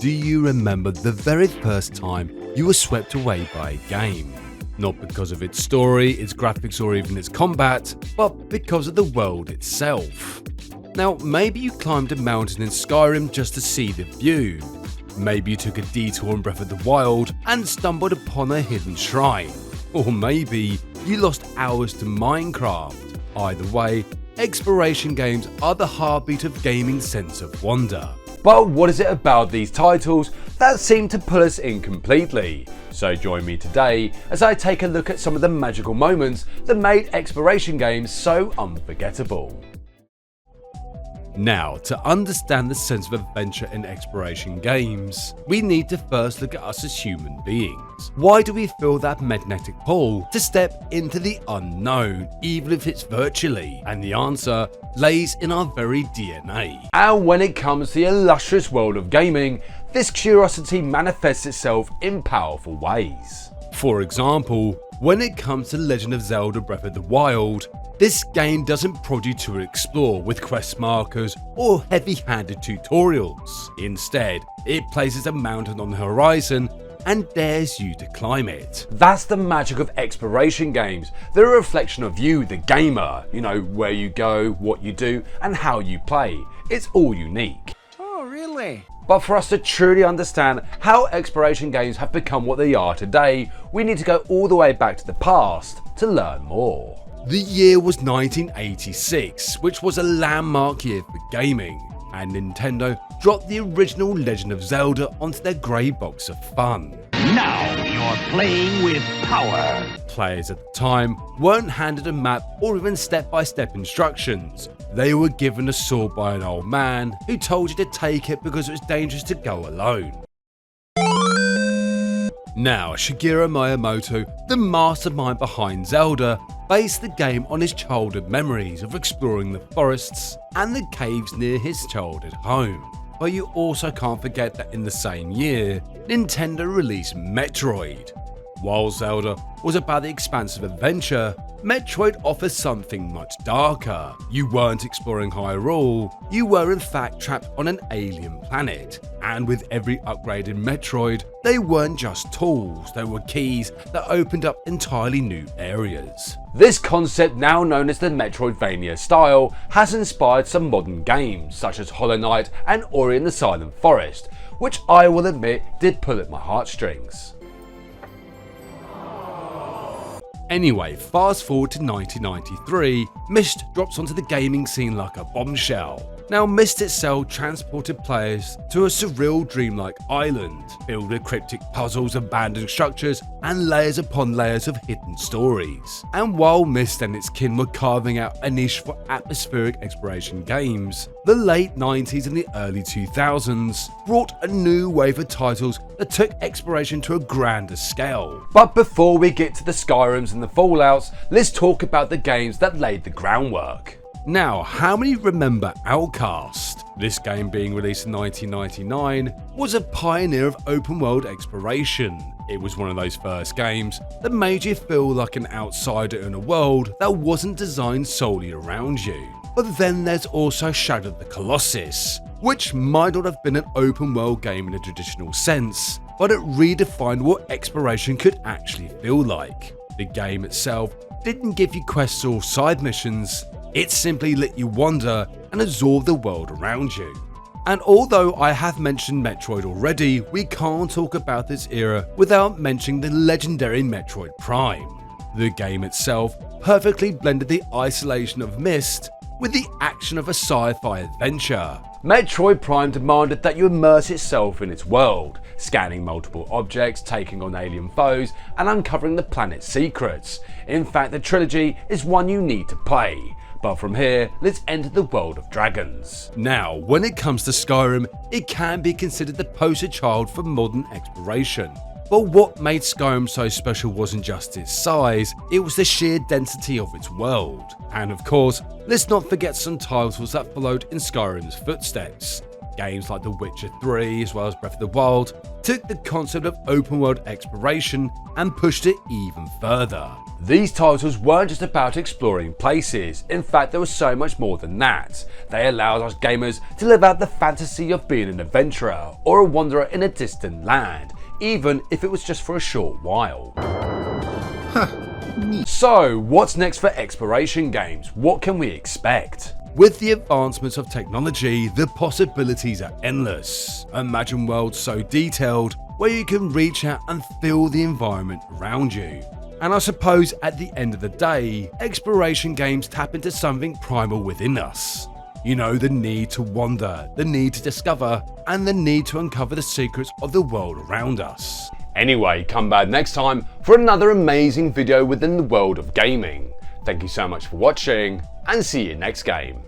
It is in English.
Do you remember the very first time you were swept away by a game? Not because of its story, its graphics, or even its combat, but because of the world itself. Now, maybe you climbed a mountain in Skyrim just to see the view. Maybe you took a detour in Breath of the Wild and stumbled upon a hidden shrine. Or maybe you lost hours to Minecraft. Either way, exploration games are the heartbeat of gaming's sense of wonder. But what is it about these titles that seem to pull us in completely? So join me today as I take a look at some of the magical moments that made exploration games so unforgettable. Now, to understand the sense of adventure in exploration games, we need to first look at us as human beings. Why do we feel that magnetic pull to step into the unknown, even if it's virtually? And the answer lays in our very DNA. And when it comes to the illustrious world of gaming, this curiosity manifests itself in powerful ways. For example, when it comes to Legend of Zelda Breath of the Wild, this game doesn't prod you to explore with quest markers or heavy-handed tutorials. Instead, it places a mountain on the horizon and dares you to climb it. That's the magic of exploration games. They're a reflection of you, the gamer. You know, where you go, what you do, and how you play. It's all unique. Oh, really? But for us to truly understand how exploration games have become what they are today, we need to go all the way back to the past to learn more. The year was 1986, which was a landmark year for gaming, and Nintendo dropped the original Legend of Zelda onto their grey box of fun. Now you're playing with power. Players at the time weren't handed a map or even step-by-step instructions. They were given a sword by an old man who told you to take it because it was dangerous to go alone. Now, Shigeru Miyamoto, the mastermind behind Zelda, based the game on his childhood memories of exploring the forests and the caves near his childhood home. But you also can't forget that in the same year, Nintendo released Metroid. While Zelda was about the expansive adventure, Metroid offers something much darker. You weren't exploring Hyrule, you were in fact trapped on an alien planet. And with every upgrade in Metroid, they weren't just tools, they were keys that opened up entirely new areas. This concept, now known as the Metroidvania style, has inspired some modern games such as Hollow Knight and Ori and the Silent Forest, which I will admit did pull at my heartstrings. Anyway, fast forward to 1993, Myst drops onto the gaming scene like a bombshell. Now, Myst itself transported players to a surreal dreamlike island, filled with cryptic puzzles, abandoned structures, and layers upon layers of hidden stories. And while Myst and its kin were carving out a niche for atmospheric exploration games, the late 90s and the early 2000s brought a new wave of titles that took exploration to a grander scale. But before we get to the Skyrims and the Fallouts, let's talk about the games that laid the groundwork. Now, how many remember Outcast? This game, being released in 1999, was a pioneer of open world exploration. It was one of those first games that made you feel like an outsider in a world that wasn't designed solely around you. But then there's also Shadow of the Colossus, which might not have been an open world game in a traditional sense, but it redefined what exploration could actually feel like. The game itself didn't give you quests or side missions, it simply let you wander and absorb the world around you. And although I have mentioned Metroid already, we can't talk about this era without mentioning the legendary Metroid Prime. The game itself perfectly blended the isolation of Myst with the action of a sci-fi adventure. Metroid Prime demanded that you immerse yourself in its world, scanning multiple objects, taking on alien foes, and uncovering the planet's secrets. In fact, the trilogy is one you need to play. But from here, let's enter the world of dragons. Now, when it comes to Skyrim, it can be considered the poster child for modern exploration. But what made Skyrim so special wasn't just its size, it was the sheer density of its world. And of course, let's not forget some titles that followed in Skyrim's footsteps. games like The Witcher 3 as well as Breath of the Wild took the concept of open world exploration and pushed it even further. These titles weren't just about exploring places, in fact there was so much more than that. They allowed us gamers to live out the fantasy of being an adventurer or a wanderer in a distant land, even if it was just for a short while. So, what's next for exploration games? What can we expect? With the advancements of technology, the possibilities are endless. Imagine worlds so detailed where you can reach out and feel the environment around you. And I suppose at the end of the day, exploration games tap into something primal within us. You know, the need to wander, the need to discover, and the need to uncover the secrets of the world around us. Anyway, come back next time for another amazing video within the world of gaming. Thank you so much for watching, and see you next game.